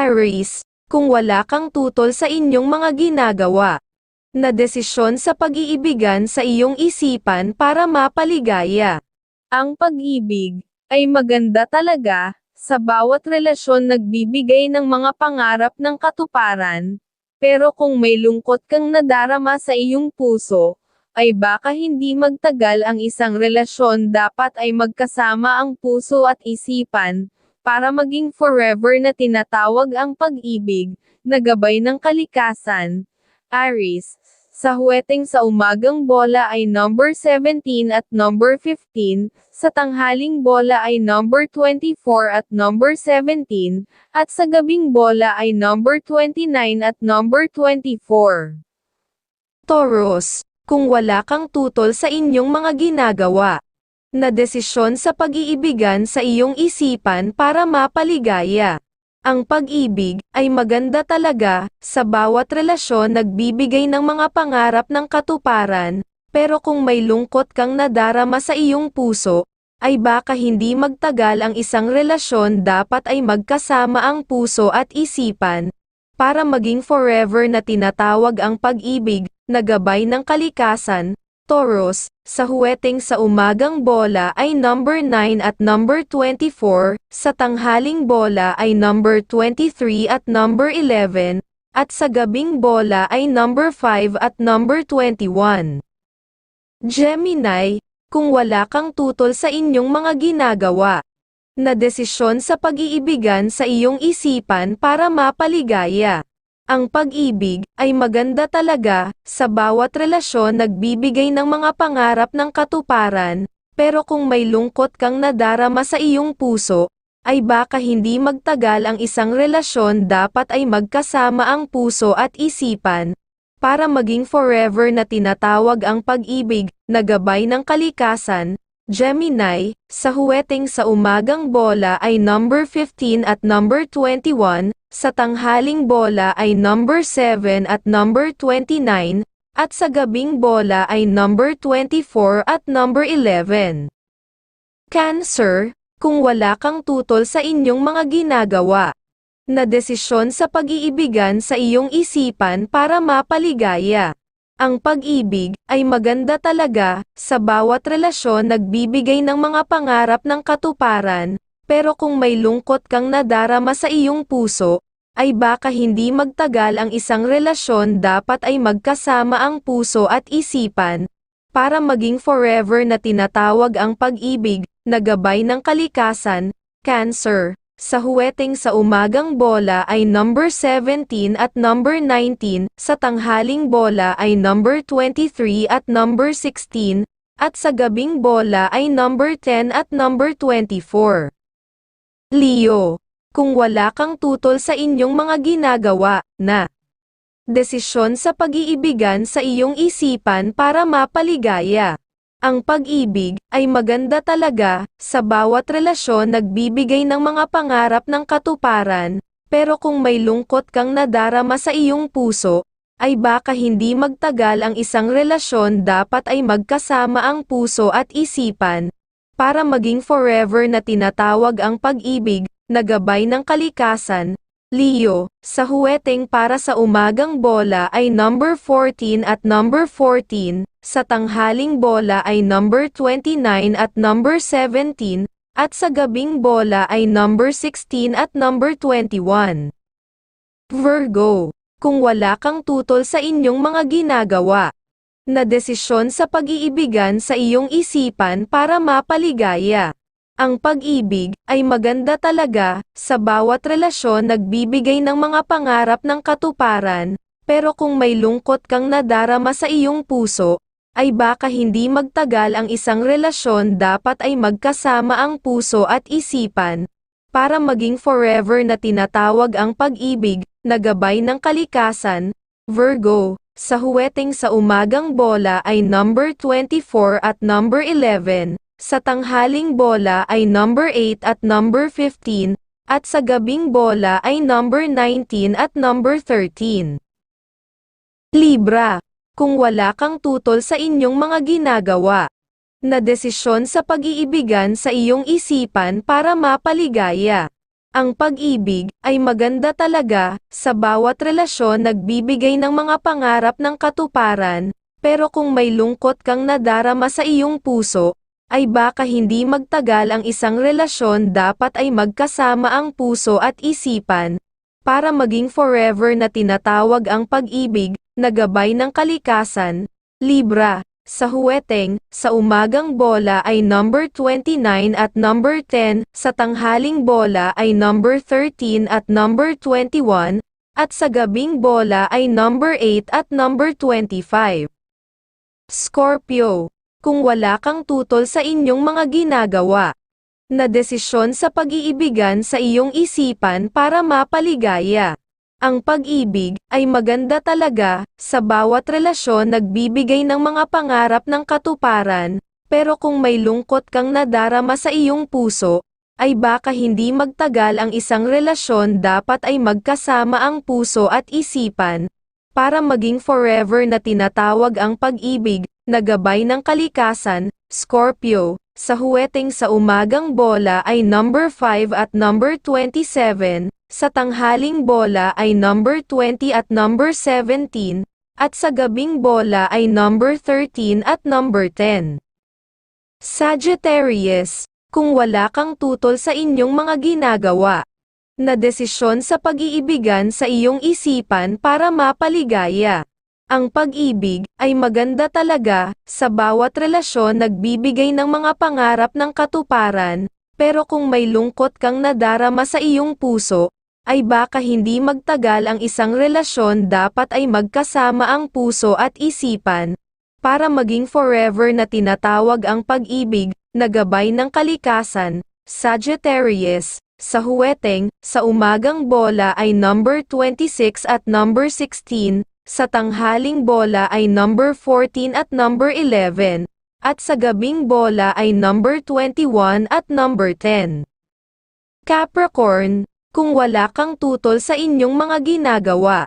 Aries, kung wala kang tutol sa inyong mga ginagawa na desisyon sa pag-iibigan sa iyong isipan para mapaligaya. Ang pag-ibig ay maganda talaga, sa bawat relasyon nagbibigay ng mga pangarap ng katuparan, pero kung may lungkot kang nadarama sa iyong puso, ay baka hindi magtagal ang isang relasyon. Dapat ay magkasama ang puso at isipan, para maging forever na tinatawag ang pag-ibig, na gabay ng kalikasan. Aries, sa huweteng sa umagang bola ay number 17 at number 15, sa tanghaling bola ay number 24 at number 17, at sa gabing bola ay number 29 at number 24. Taurus, kung wala kang tutol sa inyong mga ginagawa na desisyon sa pag-iibigan sa iyong isipan para mapaligaya. Ang pag-ibig ay maganda talaga, sa bawat relasyon nagbibigay ng mga pangarap ng katuparan, pero kung may lungkot kang nadarama sa iyong puso, ay baka hindi magtagal ang isang relasyon. Dapat ay magkasama ang puso at isipan, para maging forever na tinatawag ang pag-ibig, na gabay ng kalikasan. Taurus, sa huweteng sa umagang bola ay number 9 at number 24, sa tanghaling bola ay number 23 at number 11, at sa gabing bola ay number 5 at number 21. Gemini, kung wala kang tutol sa inyong mga ginagawa na desisyon sa pag-iibigan sa iyong isipan para mapaligaya. Ang pag-ibig ay maganda talaga, sa bawat relasyon nagbibigay ng mga pangarap ng katuparan, pero kung may lungkot kang nadarama sa iyong puso, ay baka hindi magtagal ang isang relasyon. Dapat ay magkasama ang puso at isipan, para maging forever na tinatawag ang pag-ibig, na gabay ng kalikasan. Gemini, sa huweteng sa umagang bola ay number 15 at number 21, sa tanghaling bola ay number 7 at number 29, at sa gabing bola ay number 24 at number 11. Cancer, kung wala kang tutol sa inyong mga ginagawa na desisyon sa pag-iibigan sa iyong isipan para mapaligaya. Ang pag-ibig ay maganda talaga, sa bawat relasyon nagbibigay ng mga pangarap ng katuparan, pero kung may lungkot kang nadarama sa iyong puso, ay baka hindi magtagal ang isang relasyon. Dapat ay magkasama ang puso at isipan, para maging forever na tinatawag ang pag-ibig, na gabay ng kalikasan. Cancer, sa huweteng sa umagang bola ay number 17 at number 19, sa tanghaling bola ay number 23 at number 16, at sa gabing bola ay number 10 at number 24. Leo, kung wala kang tutol sa inyong mga ginagawa na desisyon sa pag-iibigan sa iyong isipan para mapaligaya. Ang pag-ibig ay maganda talaga, sa bawat relasyon nagbibigay ng mga pangarap ng katuparan, pero kung may lungkot kang nadarama sa iyong puso, ay baka hindi magtagal ang isang relasyon. Dapat ay magkasama ang puso at isipan, para maging forever na tinatawag ang pag-ibig, na gabay ng kalikasan. Leo, sa huweteng para sa umagang bola ay number 14 at number 14, sa tanghaling bola ay number 29 at number 17, at sa gabing bola ay number 16 at number 21. Virgo, kung wala kang tutol sa inyong mga ginagawa na desisyon sa pag-iibigan sa iyong isipan para mapaligaya. Ang pag-ibig ay maganda talaga, sa bawat relasyon nagbibigay ng mga pangarap ng katuparan, pero kung may lungkot kang nadarama sa iyong puso, ay baka hindi magtagal ang isang relasyon. Dapat ay magkasama ang puso at isipan, para maging forever na tinatawag ang pag-ibig, na gabay ng kalikasan. Virgo, sa huweteng sa umagang bola ay number 24 at number 11, sa tanghaling bola ay number 8 at number 15, at sa gabing bola ay number 19 at number 13. Libra, kung wala kang tutol sa inyong mga ginagawa na desisyon sa pag-iibigan sa iyong isipan para mapaligaya. Ang pag-ibig ay maganda talaga, sa bawat relasyon nagbibigay ng mga pangarap ng katuparan, pero kung may lungkot kang nadarama sa iyong puso, ay baka hindi magtagal ang isang relasyon. Dapat ay magkasama ang puso at isipan, para maging forever na tinatawag ang pag-ibig, na gabay ng kalikasan. Libra. Sa huweteng, sa umagang bola ay number 29 at number 10, sa tanghaling bola ay number 13 at number 21, at sa gabing bola ay number 8 at number 25. Scorpio. Kung wala kang tutol sa inyong mga ginagawa na desisyon sa pag-iibigan sa iyong isipan para mapaligaya. Ang pag-ibig ay maganda talaga, sa bawat relasyon nagbibigay ng mga pangarap ng katuparan, pero kung may lungkot kang nadarama sa iyong puso, ay baka hindi magtagal ang isang relasyon. Dapat ay magkasama ang puso at isipan, para maging forever na tinatawag ang pag-ibig, na gabay ng kalikasan. Scorpio. Sa huweteng sa umagang bola ay number 5 at number 27, sa tanghaling bola ay number 20 at number 17, at sa gabing bola ay number 13 at number 10. Sagittarius. Kung wala kang tutol sa inyong mga ginagawa na desisyon sa pag-iibigan sa iyong isipan para mapaligaya. Ang pag-ibig ay maganda talaga, sa bawat relasyon nagbibigay ng mga pangarap ng katuparan, pero kung may lungkot kang nadarama sa iyong puso, ay baka hindi magtagal ang isang relasyon. Dapat ay magkasama ang puso at isipan, para maging forever na tinatawag ang pag-ibig, na gabay ng kalikasan. Sagittarius. Sa huweteng, sa umagang bola ay number 26 at number 16, sa tanghaling bola ay number 14 at number 11, at sa gabing bola ay number 21 at number 10. Capricorn. Kung wala kang tutol sa inyong mga ginagawa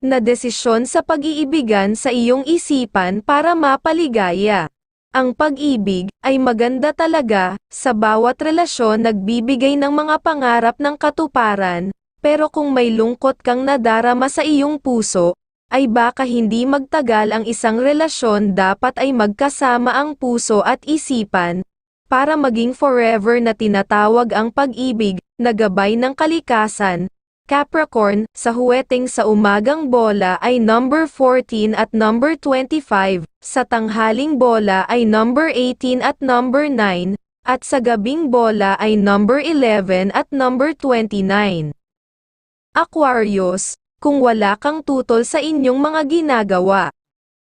na desisyon sa pag-iibigan sa iyong isipan para mapaligaya. Ang pag-ibig ay maganda talaga, sa bawat relasyon nagbibigay ng mga pangarap ng katuparan, pero kung may lungkot kang nadarama sa iyong puso, ay baka hindi magtagal ang isang relasyon. Dapat ay magkasama ang puso at isipan, para maging forever na tinatawag ang pag-ibig, na gabay ng kalikasan. Capricorn. Sa huweteng sa umagang bola ay number 14 at number 25, sa tanghaling bola ay number 18 at number 9, at sa gabing bola ay number 11 at number 29. Aquarius. Kung wala kang tutol sa inyong mga ginagawa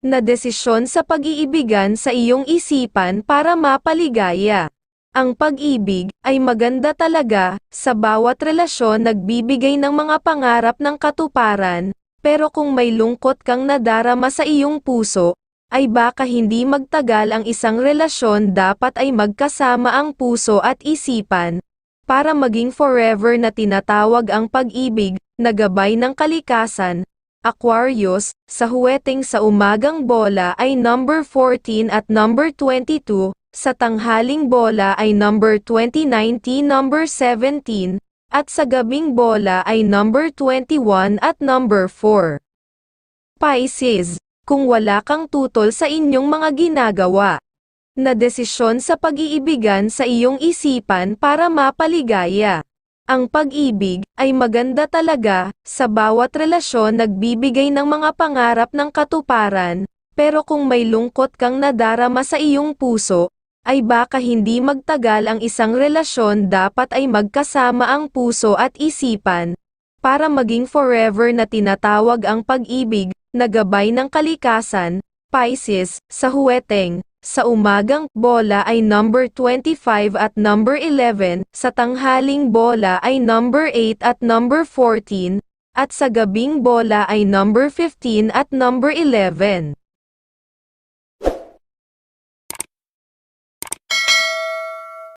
na desisyon sa pag-iibigan sa iyong isipan para mapaligaya. Ang pag-ibig ay maganda talaga, sa bawat relasyon nagbibigay ng mga pangarap ng katuparan, pero kung may lungkot kang nadarama sa iyong puso, ay baka hindi magtagal ang isang relasyon. Dapat ay magkasama ang puso at isipan, para maging forever na tinatawag ang pag-ibig, na gabay ng kalikasan. Aquarius. Sa huweteng sa umagang bola ay number 14 at number 22, sa tanghaling bola ay number 29 t number 17, at sa gabing bola ay number 21 at number 4. Pisces. Kung wala kang tutol sa inyong mga ginagawa na desisyon sa pag-iibigan sa iyong isipan para mapaligaya. Ang pag-ibig ay maganda talaga, sa bawat relasyon nagbibigay ng mga pangarap ng katuparan, pero kung may lungkot kang nadarama sa iyong puso, ay baka hindi magtagal ang isang relasyon. Dapat ay magkasama ang puso at isipan, para maging forever na tinatawag ang pag-ibig, na gabay ng kalikasan. Pisces. Sa huweteng, sa umagang bola ay number 25 at number 11, sa tanghaling bola ay number 8 at number 14, at sa gabing bola ay number 15 at number 11.